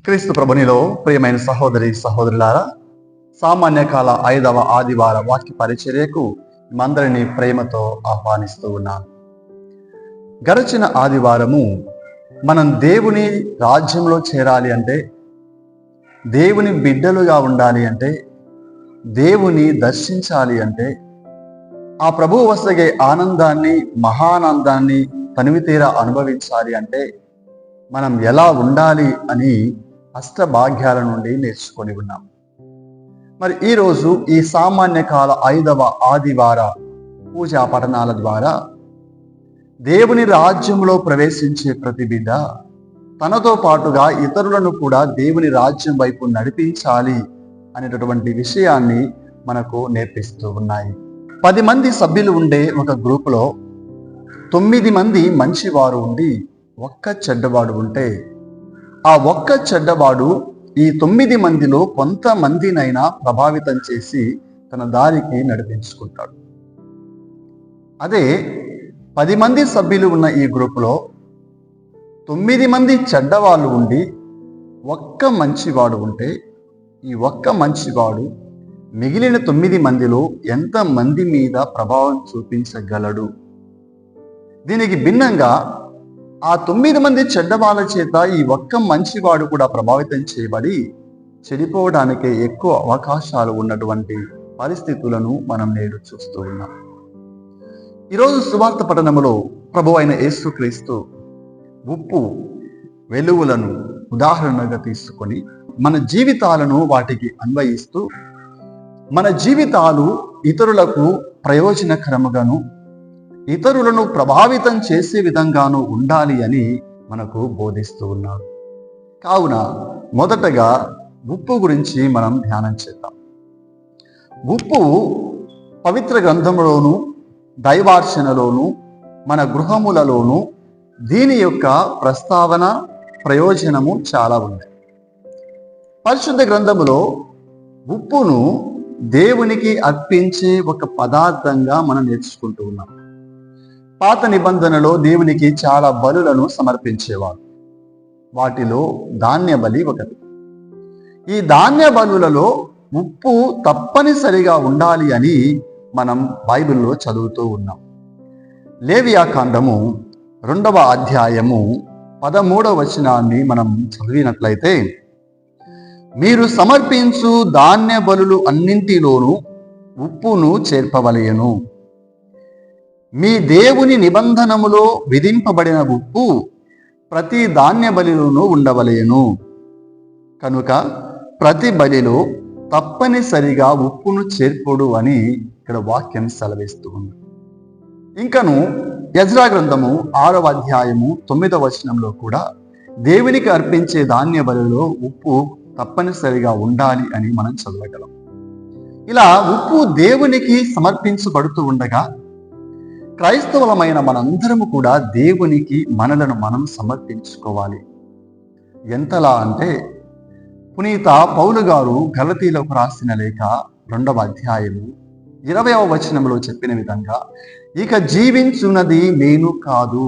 క్రీస్తు ప్రభునిలో ప్రియమైన సహోదరి సహోదరులారా, సామాన్య కాల 5వ ఆదివార వాక్య పరిచర్యకు మందరిని ప్రేమతో ఆహ్వానిస్తూ ఉన్నాను. గడచిన ఆదివారము మనం దేవుని రాజ్యంలో చేరాలి అంటే, దేవుని బిడ్డలుగా ఉండాలి అంటే, దేవుని దర్శించాలి అంటే, ఆ ప్రభువు వసగే ఆనందాన్ని, మహానందాన్ని తనివితీరా అనుభవించాలి అంటే మనం ఎలా ఉండాలి అని అష్టభాగ్యాల నుండి నేర్చుకొని ఉన్నాం. మరి ఈరోజు ఈ సామాన్య కాల 5వ ఆదివార పూజా పఠనాల ద్వారా దేవుని రాజ్యంలో ప్రవేశించే ప్రతి బిడ్డ తనతో పాటుగా ఇతరులను కూడా దేవుని రాజ్యం వైపు నడిపించాలి అనేటటువంటి విషయాన్ని మనకు నేర్పిస్తూ ఉన్నాయి. 10 మంది సభ్యులు ఉండే ఒక గ్రూపులో 9 మంది మంచివారు ఉండి ఒక్క చెడ్డవాడు ఉంటే, ఆ ఒక్క చెడ్డవాడు ఈ 9 మందిలో కొంతమందినైనా ప్రభావితం చేసి తన దారికి నడిపించుకుంటాడు. అదే 10 మంది సభ్యులు ఉన్న ఈ గ్రూపులో 9 మంది చెడ్డవాళ్ళు ఉండి ఒక్క మంచివాడు ఉంటే, ఈ ఒక్క మంచివాడు మిగిలిన 9 మందిలో ఎంతమంది మీద ప్రభావం చూపించగలడు? దీనికి భిన్నంగా ఆ 9 మంది చెడ్డవాళ్ళ చేత ఈ ఒక్క మంచివాడు కూడా ప్రభావితం చేయబడి చెడిపోవడానికే ఎక్కువ అవకాశాలు ఉన్నటువంటి పరిస్థితులను మనం నేడు చూస్తూ ఉన్నాం. ఈరోజు సువార్త పఠనములో ప్రభు అయిన యేసుక్రీస్తు ఉప్పు వెలుగులను ఉదాహరణగా తీసుకొని మన జీవితాలను వాటికి అన్వయిస్తూ మన జీవితాలు ఇతరులకు ప్రయోజనకరముగాను, ఇతరులను ప్రభావితం చేసే విధంగాను ఉండాలి అని మనకు బోధిస్తూ ఉన్నారు. కావున మొదటగా ఉప్పు గురించి మనం ధ్యానం చేద్దాం. ఉప్పు పవిత్ర గ్రంథంలోను, దైవార్చనలోను, మన గృహములలోను దీని యొక్క ప్రస్తావన, ప్రయోజనము చాలా ఉంది. పరిశుద్ధ గ్రంథములో ఉప్పును దేవునికి అర్పించే ఒక పదార్థంగా మనం నేర్చుకుంటూ ఉన్నాం. పాత నిబంధనలో దేవునికి చాలా బలులను సమర్పించేవారు. వాటిలో ధాన్య బలి ఒకటి. ఈ ధాన్య బలులలో ఉప్పు తప్పనిసరిగా ఉండాలి అని మనం బైబిల్లో చదువుతూ ఉన్నాం. లేవియాకాండము 2వ అధ్యాయము 13వ వచనాన్ని మనం చదివినట్లయితే, మీరు సమర్పించు ధాన్య బలులు అన్నింటిలోనూ ఉప్పును చేర్పవలెను. మీ దేవుని నిబంధనములో విధింపబడిన ఉప్పు ప్రతి ధాన్య బలిలోనూ ఉండవలెను. కనుక ప్రతి బలిలో తప్పనిసరిగా ఉప్పును చేర్పుడు అని ఇక్కడ వాక్యం సెలవిస్తూ ఉంది. ఇంకను యెజ్రా గ్రంథము 6వ అధ్యాయము 9వ వచనంలో కూడా దేవునికి అర్పించే ధాన్య బలిలో ఉప్పు తప్పనిసరిగా ఉండాలి అని మనం చదవగలం. ఇలా ఉప్పు దేవునికి సమర్పించబడుతూ ఉండగా క్రైస్తవులమైన మనందరము కూడా దేవునికి మనలను మనం సమర్పించుకోవాలి. ఎంతలా అంటే, పునీత పౌలు గారు గలతీలకు రాసిన లేఖ 2వ అధ్యాయము 20వ వచనంలో చెప్పిన విధంగా, ఇక జీవించున్నది నేను కాదు,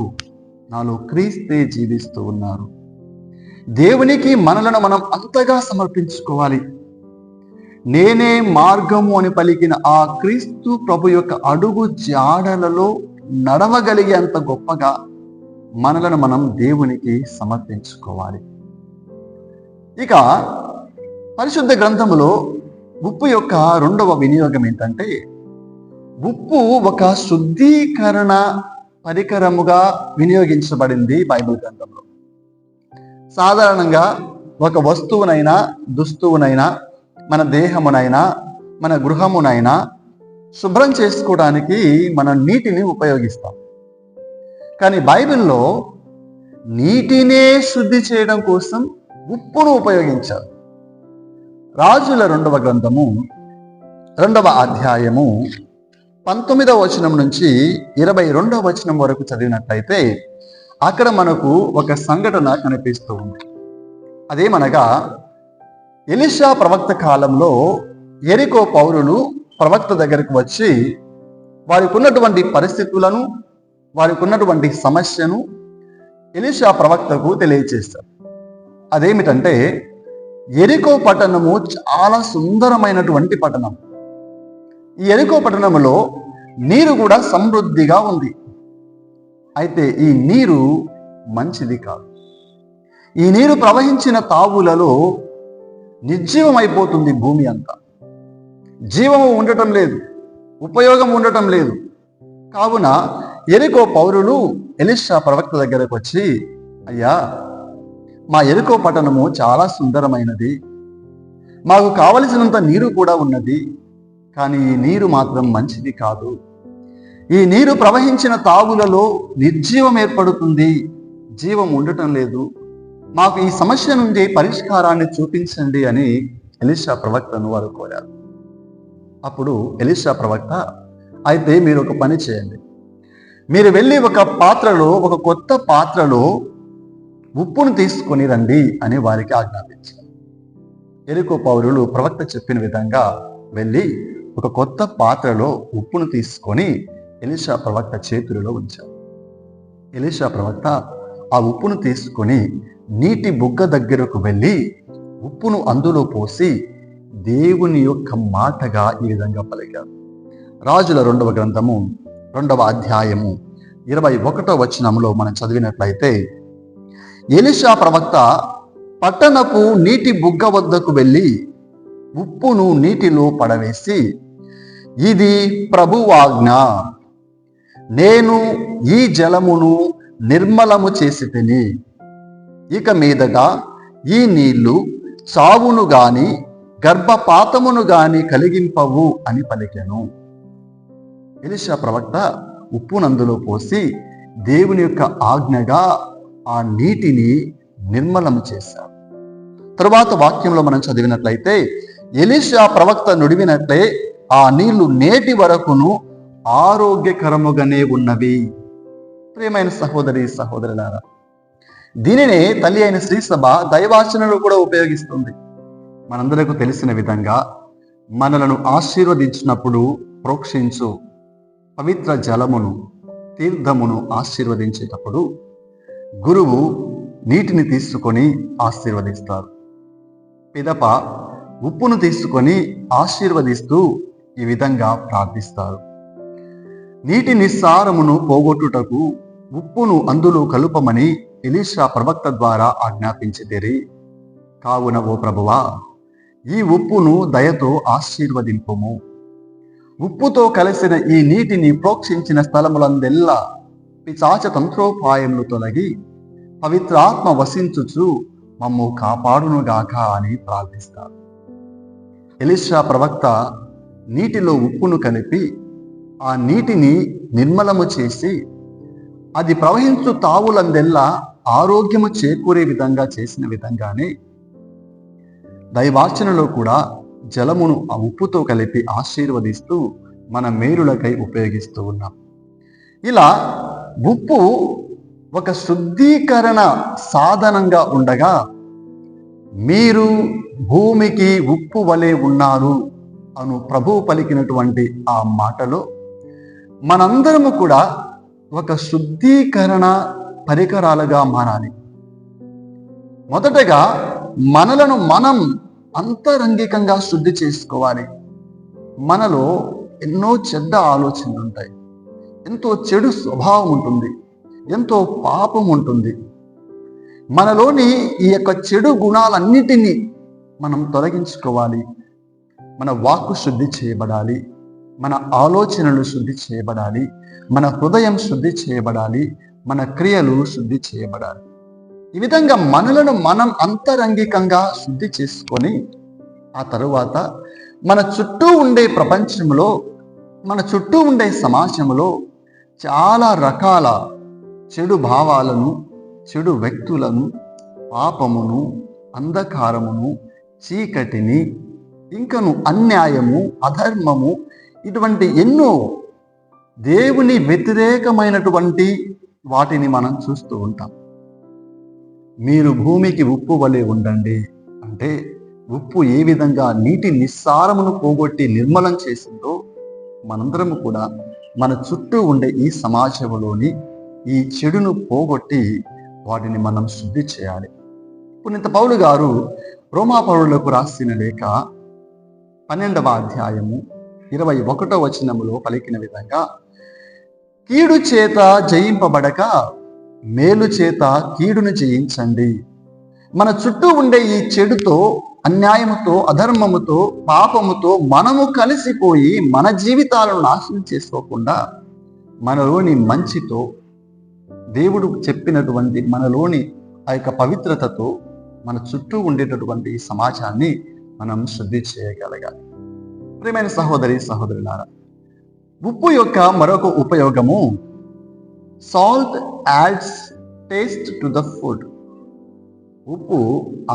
నాలో క్రీస్తే జీవిస్తూ ఉన్నారు. దేవునికి మనలను మనం అంతగా సమర్పించుకోవాలి. నేనే మార్గము అని పలికిన ఆ క్రీస్తు ప్రభు యొక్క అడుగు జాడలలో నడవగలిగేంత గొప్పగా మనలను మనం దేవునికి సమర్పించుకోవాలి. ఇక పరిశుద్ధ గ్రంథములో ఉప్పు యొక్క 2వ వినియోగం ఏంటంటే, ఉప్పు ఒక శుద్ధీకరణ పరికరముగా వినియోగించబడింది బైబిల్ గ్రంథంలో. సాధారణంగా ఒక వస్తువునైనా, దుస్తువునైనా, మన దేహమునైనా, మన గృహమునైనా శుభ్రం చేసుకోవడానికి మనం నీటిని ఉపయోగిస్తాం. కానీ బైబిల్లో నీటినే శుద్ధి చేయడం కోసం ఉప్పును ఉపయోగించారు. రాజుల 2వ గ్రంథము 2వ అధ్యాయము 19వ వచనం నుంచి 22వ వచనం వరకు చదివినట్లయితే అక్కడ మనకు ఒక సంఘటన కనిపిస్తూ ఉంది. అదేమనగా, ఎలీషా ప్రవక్త కాలంలో యెరికో పౌరులు ప్రవక్త దగ్గరకు వచ్చి వారికి ఉన్నటువంటి పరిస్థితులను, వారికి ఉన్నటువంటి సమస్యను ఎలీషా ప్రవక్తకు తెలియచేశారు. అదేమిటంటే, యెరికో పట్టణము చాలా సుందరమైనటువంటి పట్టణం. ఈ యెరికో పట్టణములో నీరు కూడా సమృద్ధిగా ఉంది. అయితే ఈ నీరు మంచిది కాదు. ఈ నీరు ప్రవహించిన తావులలో నిర్జీవమైపోతుంది భూమి అంతా. జీవము ఉండటం లేదు, ఉపయోగం ఉండటం లేదు. కావున యెరికో పౌరులు ఎలీషా ప్రవక్త దగ్గరకు వచ్చి, అయ్యా, మా యెరికో పట్టణము చాలా సుందరమైనది, మాకు కావలసినంత నీరు కూడా ఉన్నది, కానీ ఈ నీరు మాత్రం మంచిది కాదు. ఈ నీరు ప్రవహించిన తావులలో నిర్జీవం ఏర్పడుతుంది, జీవం ఉండటం లేదు. మాకు ఈ సమస్య నుండి పరిష్కారాన్ని చూపించండి అని ఎలీషా ప్రవక్తను వారు కోరారు. అప్పుడు ఎలీషా ప్రవక్త, అయితే మీరు ఒక పని చేయండి, మీరు వెళ్ళి ఒక కొత్త పాత్రలో ఉప్పును తీసుకొని రండి అని వారికి ఆజ్ఞాపించారు. యెరికో పౌరులు ప్రవక్త చెప్పిన విధంగా వెళ్ళి ఒక కొత్త పాత్రలో ఉప్పును తీసుకొని ఎలీషా ప్రవక్త చేతులలో ఉంచారు. ఎలీషా ప్రవక్త ఆ ఉప్పును తీసుకొని నీటి బుగ్గ దగ్గరకు వెళ్ళి ఉప్పును అందులో పోసి దేవుని యొక్క మాటగా ఈ విధంగా పలికారు. రాజుల 2వ గ్రంథము 2వ అధ్యాయము 21వ వచనంలో మనం చదివినట్లయితే, ఎలీషా ప్రవక్త పట్టణపు నీటి బుగ్గ వద్దకు వెళ్ళి ఉప్పును నీటిలో పడవేసి, ఇది ప్రభువాజ్ఞ, నేను ఈ జలమును నిర్మలము చేసి తిని, ఇక మీదట ఈ నీళ్లు చావును గాని గర్భపాతమును గాని కలిగింపవు అని పలికెను. ఎలీషా ప్రవక్త ఉప్పునందులో పోసి దేవుని యొక్క ఆజ్ఞగా ఆ నీటిని నిర్మలము చేశారు. తరువాత వాక్యంలో మనం చదివినట్లయితే, ఎలీషా ప్రవక్త నుడివినట్లే ఆ నీళ్లు నేటి వరకును ఆరోగ్యకరముగానే ఉన్నవి. ప్రియమైన సహోదరి సహోదరులారా, దీనినే తల్లి అయిన శ్రీసభ దైవాచనలో కూడా ఉపయోగిస్తుంది. మనందరకు తెలిసిన విధంగా మనలను ఆశీర్వదించినప్పుడు ప్రోక్షించు పవిత్ర జలమును, తీర్థమును ఆశీర్వదించేటప్పుడు గురువు నీటిని తీసుకొని ఆశీర్వదిస్తారు. పిదప ఉప్పును తీసుకొని ఆశీర్వదిస్తూ ఈ విధంగా ప్రార్థిస్తారు. నీటి నిస్సారమును పోగొట్టుటకు ఉప్పును అందులో కలుపమని ఎలీషా ప్రవక్త ద్వారా ఆజ్ఞాపించితిరి. కావున ఓ ప్రభువా, ఈ ఉప్పును దయతో ఆశీర్వదింపుము. ఉప్పుతో కలిసిన ఈ నీటిని ప్రోక్షించిన స్థలములందెల్లా పిశాచ తంత్రోపాయములు తొలగి పవిత్రాత్మ వసించుచు మమ్ము కాపాడునుగాక అని ప్రార్థిస్తారు. ఎలీషా ప్రవక్త నీటిలో ఉప్పును కలిపి ఆ నీటిని నిర్మలము చేసి అది ప్రవహించు తావులందెల్లా ఆరోగ్యము చేకూరే విధంగా చేసిన విధంగానే దైవార్చనలో కూడా జలమును ఆ ఉప్పుతో కలిపి ఆశీర్వదిస్తూ మన మేలులకై ఉపయోగిస్తూ ఉన్నాం. ఇలా ఉప్పు ఒక శుద్ధీకరణ సాధనంగా ఉండగా, మీరు భూమికి ఉప్పు వలె ఉన్నారు అను ప్రభువు పలికినటువంటి ఆ మాటలో మనందరము కూడా ఒక శుద్ధీకరణ పరికరాలుగా మారాలి. మొదటగా మనలను మనం అంతరంగికంగా శుద్ధి చేసుకోవాలి. మనలో ఎన్నో చెడ్డ ఆలోచనలు ఉంటాయి, ఎంతో చెడు స్వభావం ఉంటుంది, ఎంతో పాపం ఉంటుంది. మనలోని ఈ యొక్క చెడు గుణాలన్నిటినీ మనం తొలగించుకోవాలి. మన వాక్కు శుద్ధి చేయబడాలి, మన ఆలోచనలు శుద్ధి చేయబడాలి, మన హృదయం శుద్ధి చేయబడాలి, మన క్రియలు శుద్ధి చేయబడాలి. ఈ విధంగా మనలను మనం అంతరంగికంగా శుద్ధి చేసుకొని ఆ తరువాత మన చుట్టూ ఉండే ప్రపంచంలో, మన చుట్టూ ఉండే సమాజంలో చాలా రకాల చెడు భావాలను, చెడు వ్యక్తులను, పాపమును, అంధకారమును, చీకటిని, ఇంకను అన్యాయము, అధర్మము, ఇటువంటి ఎన్నో దేవుని వ్యతిరేకమైనటువంటి వాటిని మనం చూస్తూ ఉంటాం. మీరు భూమికి ఉప్పు వలె ఉండండి అంటే, ఉప్పు ఏ విధంగా నీటి నిస్సారమును పోగొట్టి నిర్మలం చేసిందో, మనందరము కూడా మన చుట్టూ ఉండే ఈ సమాజంలోని ఈ చెడును పోగొట్టి వాటిని మనం శుద్ధి చేయాలి. పునీత పౌలు గారు రోమా పౌరులకు రాసిన లేఖ 12వ అధ్యాయము 21వ వచనములో పలికిన విధంగా, కీడు చేత జయింపబడక మేలు చేత కీడును జయించండి. మన చుట్టూ ఉండే ఈ చెడుతో, అన్యాయముతో, అధర్మముతో, పాపముతో మనము కలిసిపోయి మన జీవితాలను నాశనం చేసుకోకుండా మనలోని మంచితో, దేవుడు చెప్పినటువంటి మనలోని ఆ యొక్క పవిత్రతతో మన చుట్టూ ఉండేటటువంటి సమాజాన్ని మనం శుద్ధి చేయగలగాలి. ప్రియమైన సహోదరి సహోదరులారా, ఉప్పు యొక్క మరొక ఉపయోగము, salt ads taste to the food. ఉప్పు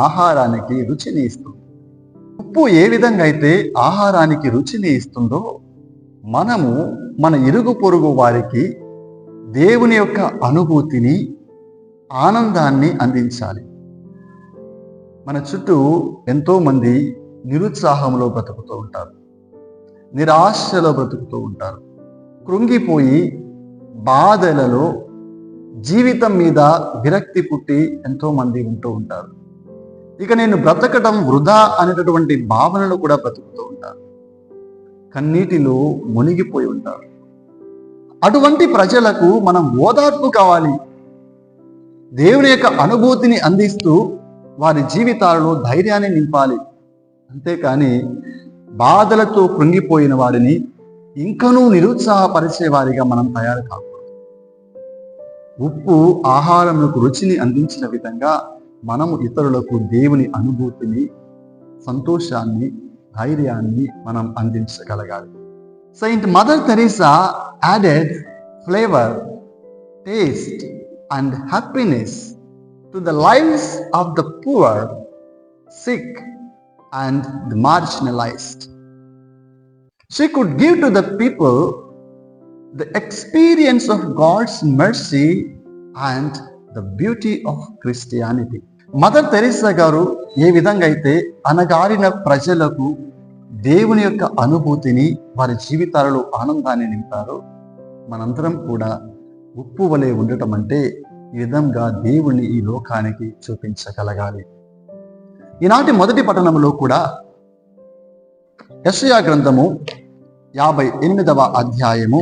ఆహారానికి రుచిని ఇస్తుంది. ఉప్పు ఏ విధంగా అయితే ఆహారానికి రుచిని ఇస్తుందో, మనము మన ఇరుగు పొరుగు వారికి దేవుని యొక్క అనుభూతిని, ఆనందాన్ని అందించాలి. మన చుట్టూ ఎంతో మంది నిరుత్సాహంలో బ్రతుకుతూ ఉంటారు, నిరాశలో బ్రతుకుతూ ఉంటారు, కృంగిపోయి బాధలలో, జీవితం మీద విరక్తి పుట్టి ఎంతో మంది ఉంటూ ఉంటారు. ఇక నేను బ్రతకడం వృధా అనేటటువంటి భావనలు కూడా బ్రతుకుతూ ఉంటారు, కన్నీటిలో మునిగిపోయి ఉంటారు. అటువంటి ప్రజలకు మనం ఓదార్పు కావాలి, దేవుని యొక్క అనుభూతిని అందిస్తూ వారి జీవితాలలో ధైర్యాన్ని నింపాలి. అంతేకాని బాధలతో కృంగిపోయిన వారిని ఇంకనూ నిరుత్సాహపరిచే వారిగా మనం తయారు కాకూడదు. ఉప్పు ఆహారములకు రుచిని అందించిన విధంగా మనము ఇతరులకు దేవుని అనుభూతిని, సంతోషాన్ని, ధైర్యాన్ని మనం అందించగలగాలి. Saint mother Teresa added flavor, taste and happiness to the lives of the poor, sick and the marginalized. She could give to the people the experience of God's mercy and the beauty of Christianity. Mother Teresa గారు ఏ విధంగా అయితే అనగారిన ప్రజలకు దేవుని యొక్క అనుభూతిని, వారి జీవితాలలో ఆనందాన్ని నింపారో, మనందరం కూడా ఉప్పు వలె ఉండటం అంటే ఈ విధంగా దేవుణ్ణి ఈ లోకానికి చూపించగలగాలి. ఈనాటి మొదటి పట్టణంలో కూడా యెషయా గ్రంథము 58వ అధ్యాయము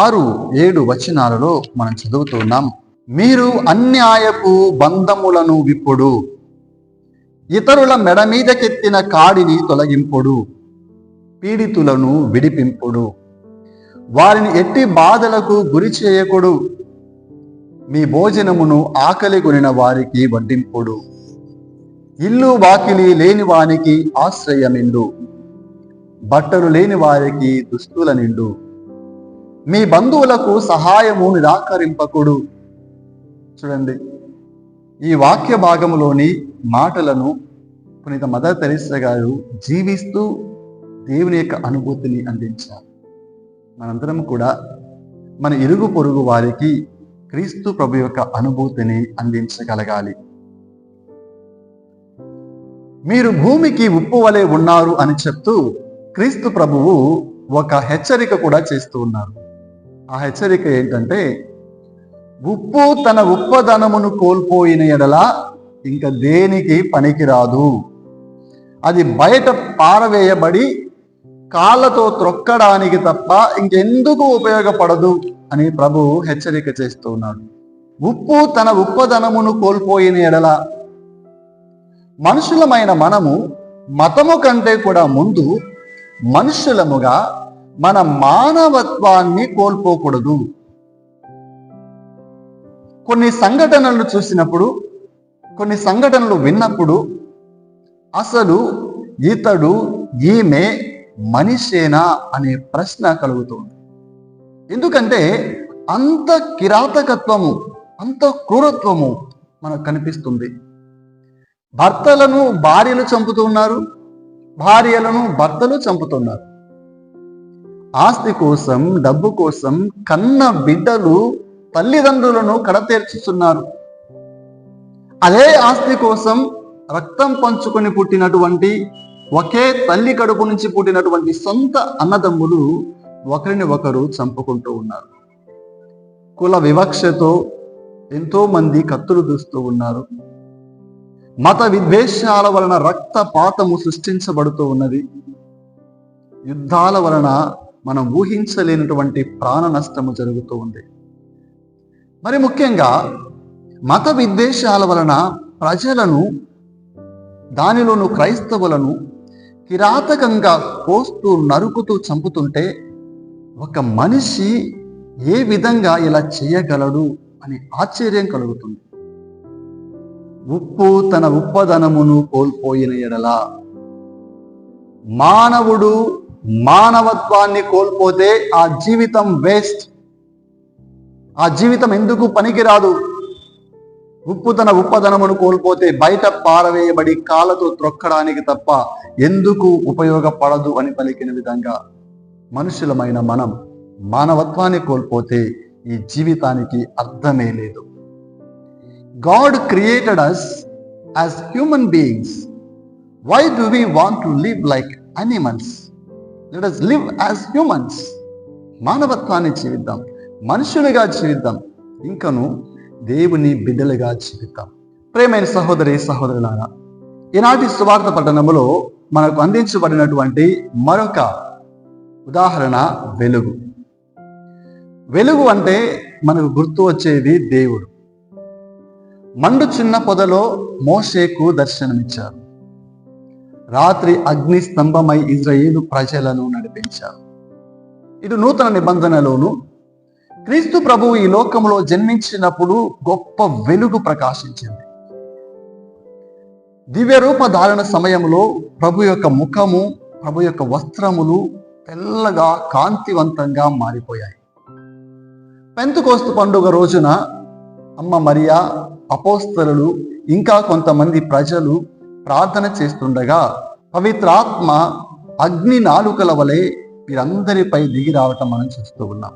6-7 వచనాలలో మనం చదువుతున్నాం. మీరు అన్యాయపు బంధములను విప్పుడు, ఇతరుల మెడ మీదకెత్తిన కాడిని తొలగింపుడు, పీడితులను విడిపింపుడు, వారిని ఎట్టి బాధలకు గురి చేయకుడు, మీ భోజనమును ఆకలి కొనిన వారికి వడ్డింపుడు, ఇల్లు వాకిలి లేని వానికి ఆశ్రయమిండు, బట్టలు లేని వారికి దుస్తుల నిండు, మీ బంధువులకు సహాయము నిరాకరింపకుడు. చూడండి, ఈ వాక్య భాగంలోని మాటలను పునీత మదర్ తెరీసా గారు జీవిస్తూ దేవుని యొక్క అనుభూతిని అందించారు. మనందరం కూడా మన ఇరుగు పొరుగు వారికి క్రీస్తు ప్రభు యొక్క అనుభూతిని అందించగలగాలి. మీరు భూమికి ఉప్పు వలె ఉన్నారు అని చెప్తూ క్రీస్తు ప్రభువు ఒక హెచ్చరిక కూడా చేస్తూ ఉన్నారు. ఆ హెచ్చరిక ఏంటంటే, ఉప్పు తన ఉప్పదనమును కోల్పోయిన ఎడల ఇంకా దేనికి పనికిరాదు, అది బయట పారవేయబడి కాళ్ళతో త్రొక్కడానికి తప్ప ఇంకెందుకు ఉపయోగపడదు అని ప్రభు హెచ్చరిక చేస్తూ ఉన్నాడు. ఉప్పు తన ఉప్పదనమును కోల్పోయిన ఎడల, మనుషులమైన మనము మతము కంటే కూడా ముందు మనుషులముగా మన మానవత్వాన్ని కోల్పోకూడదు. కొన్ని సంఘటనలు చూసినప్పుడు, కొన్ని సంఘటనలు విన్నప్పుడు అసలు ఇతడు, ఈమె మనిషేనా అనే ప్రశ్న కలుగుతుంది. ఎందుకంటే అంత కిరాతకత్వము, అంత క్రూరత్వము మనకు కనిపిస్తుంది. భర్తలను భార్యలు చంపుతున్నారు, భార్యలను భర్తలు చంపుతున్నారు. ఆస్తి కోసం, డబ్బు కోసం కన్న బిడ్డలు తల్లిదండ్రులను కడతీర్చుతున్నారు. అదే ఆస్తి కోసం రక్తం పంచుకొని పుట్టినటువంటి, ఒకే తల్లి కడుపు నుంచి పుట్టినటువంటి సొంత అన్నదమ్ములు ఒకరిని ఒకరు చంపుకుంటూ ఉన్నారు. కుల వివక్షతో ఎంతో మంది కత్తులు దూస్తూ ఉన్నారు. మత విద్వేషాల వలన రక్తపాతము సృష్టించబడుతూ ఉన్నది. యుద్ధాల వలన మనం ఊహించలేనటువంటి ప్రాణ నష్టము జరుగుతూ ఉంది. మరి ముఖ్యంగా మత విద్వేషాల వలన ప్రజలను, దానిలోను క్రైస్తవులను కిరాతకంగా కోస్తూ నరుకుతూ చంపుతుంటే ఒక మనిషి ఏ విధంగా ఇలా చేయగలడు అని ఆశ్చర్యం కలుగుతుంది. ఉప్పు తన ఉప్పదనమును కోల్పోయిన ఎడల, మానవుడు మానవత్వాన్ని కోల్పోతే ఆ జీవితం వేస్ట్. ఆ జీవితం ఎందుకు పనికిరాదు. ఉప్పు తన ఉప్పదనమును కోల్పోతే బయట పారవేయబడి కాళ్ళతో త్రొక్కడానికి తప్ప ఎందుకు ఉపయోగపడదు అని పలికిన విధంగా మనుషులమైన మనం మానవత్వాన్ని కోల్పోతే ఈ జీవితానికి అర్థమే లేదు. God created us as human beings. Why do we want to live like animals? Let us live as humans. మానవత్వాన్ని జీవిద్దాం, మనుషులుగా జీవిద్దాం, ఇంకను దేవుని బిడ్డలుగా జీవిద్దాం. ప్రియమైన సహోదరి సహోదరులారా, ఈనాటి సువార్త పట్టణములో మనకు అందించబడినటువంటి మరొక ఉదాహరణ వెలుగు. వెలుగు అంటే మనకు గుర్తు వచ్చేది దేవుడు. మండు చిన్న పొదలో మోషేకు దర్శనమిచ్చారు. రాత్రి అగ్ని స్తంభమై ఇజ్రాయేలు ప్రజలను నడిపించారు. ఇటు నూతన నిబంధనలోను క్రీస్తు ప్రభువు ఈ లోకంలో జన్మించినప్పుడు గొప్ప వెలుగు ప్రకాశించింది. దివ్య రూప ధారణ సమయంలో ప్రభు యొక్క ముఖము, ప్రభు యొక్క వస్త్రములు తెల్లగా కాంతివంతంగా మారిపోయాయి. పెంతెకోస్తు పండుగ రోజున అమ్మ మరియా, అపోస్తలులు ఇంకా కొంతమంది ప్రజలు ప్రార్థన చేస్తుండగా పవిత్రాత్మ అగ్ని నాలుకల వలె వీరందరిపై దిగి రావటం మనం చూస్తూ ఉన్నాం.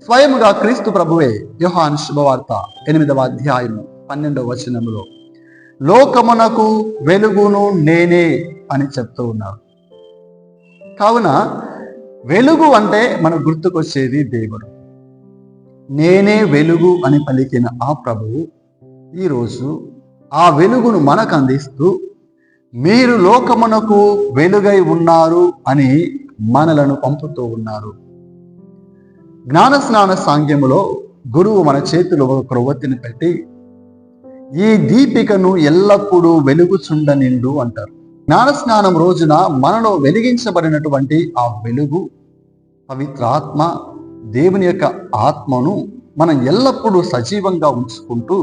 స్వయముగా క్రీస్తు ప్రభువే యోహాను శుభవార్త 8వ అధ్యాయము 12వ వచనములో లోకమునకు వెలుగును నేనే అని చెప్తూ ఉన్నారు. కావున వెలుగు అంటే మనకు గుర్తుకొచ్చేది దేవుడు. నేనే వెలుగు అని పలికిన ఆ ప్రభువు ఈరోజు ఆ వెలుగును మనకు అందిస్తూ మీరు లోకమునకు వెలుగై ఉన్నారు అని మనలను పంపుతూ ఉన్నారు. జ్ఞానస్నాన సాంగ్యములో గురువు మన చేతిలో ఒక క్రొవ్వొత్తిని పెట్టి ఈ దీపికను ఎల్లప్పుడూ వెలుగుచుండ నిండు అంటారు. జ్ఞానస్నానం రోజున మనలో వెలిగించబడినటువంటి ఆ వెలుగు, పవిత్రాత్మ, దేవుని యొక్క ఆత్మను మనం ఎల్లప్పుడూ సజీవంగా ఉంచుకుంటూ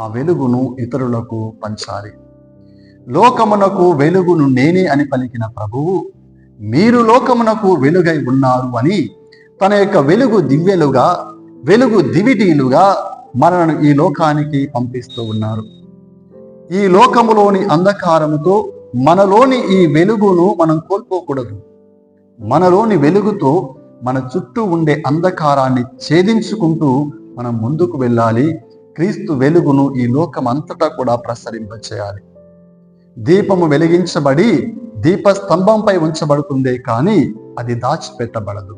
ఆ వెలుగును ఇతరులకు పంచాలి. లోకమునకు వెలుగును నేనే అని పలికిన ప్రభువు మీరు లోకమునకు వెలుగై ఉన్నారు అని తన యొక్క వెలుగు దివ్యలుగా, వెలుగు దివిటీలుగా మనలను ఈ లోకానికి పంపిస్తూ ఉన్నారు. ఈ లోకములోని అంధకారముతో మనలోని ఈ వెలుగును మనం కోల్పోకూడదు. మనలోని వెలుగుతో మన చుట్టూ ఉండే అంధకారాన్ని ఛేదించుకుంటూ మనం ముందుకు వెళ్ళాలి. క్రీస్తు వెలుగును ఈ లోకమంతటా కూడా ప్రసరింపచేయాలి. దీపము వెలిగించబడి దీపస్తంభంపై ఉంచబడుతుందే కానీ అది దాచిపెట్టబడదు.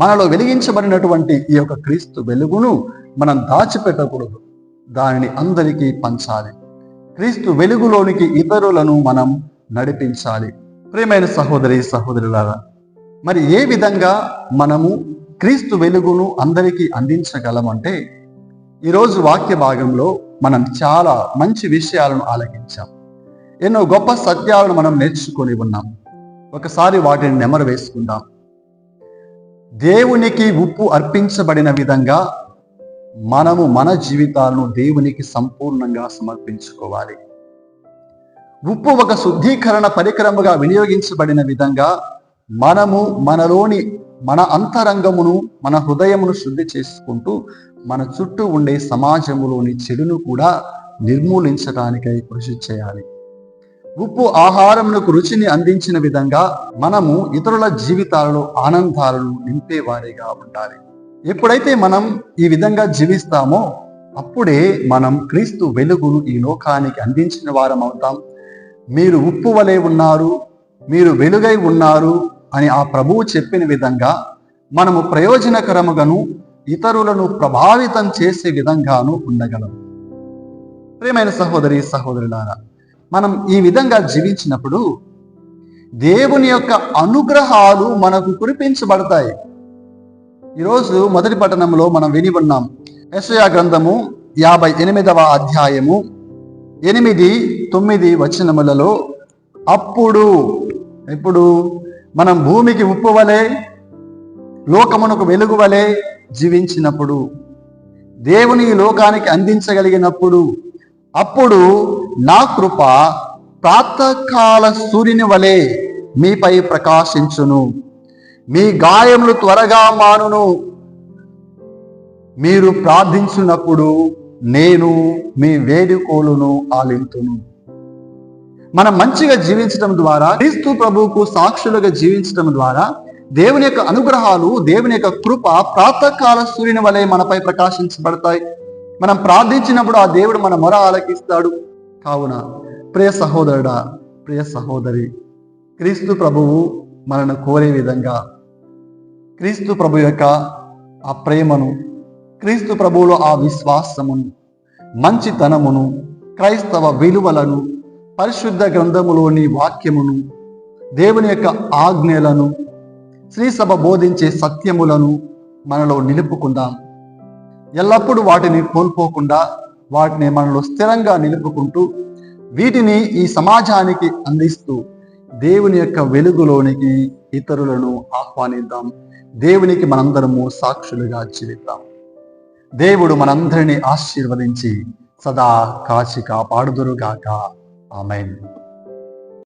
మనలో వెలిగించబడినటువంటి ఈ యొక్క క్రీస్తు వెలుగును మనం దాచిపెట్టకూడదు, దానిని అందరికీ పంచాలి. క్రీస్తు వెలుగులోనికి ఇతరులను మనం నడిపించాలి. ప్రియమైన సహోదరి సహోదరులారా, మరి ఏ విధంగా మనము క్రీస్తు వెలుగును అందరికీ అందించగలమంటే ఈరోజు వాక్య భాగంలో మనం చాలా మంచి విషయాలను ఆలకించాం. ఎన్నో గొప్ప సత్యాలను మనం నేర్చుకొని ఉన్నాం. ఒకసారి వాటిని నెమరు వేసుకుందాం. దేవునికి ఉప్పు అర్పించబడిన విధంగా మనము మన జీవితాలను దేవునికి సంపూర్ణంగా సమర్పించుకోవాలి. ఉప్పు ఒక శుద్ధీకరణ పరికరముగా వినియోగించబడిన విధంగా మనము మనలోని మన అంతరంగమును, మన హృదయమును శుద్ధి చేసుకుంటూ మన చుట్టూ ఉండే సమాజములోని చెడును కూడా నిర్మూలించడానికై కృషి చేయాలి. ఉప్పు ఆహారమునకు రుచిని అందించిన విధంగా మనము ఇతరుల జీవితాలలో ఆనందాలను నింపేవారిగా ఉండాలి. ఎప్పుడైతే మనం ఈ విధంగా జీవిస్తామో అప్పుడే మనం క్రీస్తు వెలుగును ఈ లోకానికి అందించిన వారం అవుతాం. మీరు ఉప్పు వలె ఉన్నారు, మీరు వెలుగై ఉన్నారు అని ఆ ప్రభువు చెప్పిన విధంగా మనము ప్రయోజనకరముగాను ఇతరులను ప్రభావితం చేసే విధంగాను ఉండగలము. ప్రియమైన సహోదరి సహోదరులారా, మనం ఈ విధంగా జీవించినప్పుడు దేవుని యొక్క అనుగ్రహాలు మనకు కురిపించబడతాయి. ఈరోజు మొదటి పట్టణంలో మనం విని ఉన్నాం. యెషయా గ్రంథము 58వ అధ్యాయము 8-9 వచనములలో, ఇప్పుడు మనం భూమికి ఉప్పు వలె, లోకమునకు వెలుగు వలె జీవించినప్పుడు, దేవుని లోకానికి అందించగలిగినప్పుడు, అప్పుడు నా కృప ప్రాతకాల సూర్యుని వలె మీపై ప్రకాశించును, మీ గాయములు త్వరగా మానును, మీరు ప్రార్థించినప్పుడు నేను మీ వేడుకోలును ఆలింతును. మనం మంచిగా జీవించడం ద్వారా, క్రీస్తు ప్రభువుకు సాక్షులుగా జీవించడం ద్వారా దేవుని యొక్క అనుగ్రహాలు, దేవుని యొక్క కృప ప్రాతకాల సూర్యుని వలె మనపై ప్రకాశించబడతాయి. మనం ప్రార్థించినప్పుడు ఆ దేవుడు మన మొర ఆలకిస్తాడు. కావున ప్రియ సహోదరుడా, ప్రియ సహోదరి, క్రీస్తు ప్రభువు మనను కోరే విధంగా క్రీస్తు ప్రభు యొక్క ఆ ప్రేమను, క్రీస్తు ప్రభువులో ఆ విశ్వాసమును, మంచితనమును, క్రైస్తవ విలువలను, పరిశుద్ధ గ్రంథములోని వాక్యమును, దేవుని యొక్క ఆజ్ఞలను, శ్రీసభ బోధించే సత్యములను మనలో నిలుపుకుందాం. ఎల్లప్పుడూ వాటిని కోల్పోకుండా వాటిని మనలో స్థిరంగా నిలుపుకుంటూ వీటిని ఈ సమాజానికి అందిస్తూ దేవుని యొక్క వెలుగులోనికి ఇతరులను ఆహ్వానిద్దాం. దేవునికి మనందరము సాక్షులుగా జీవిద్దాం. దేవుడు మనందరినీ ఆశీర్వదించి సదా కాచి కాపాడుదురుగాక. ఆమేన్.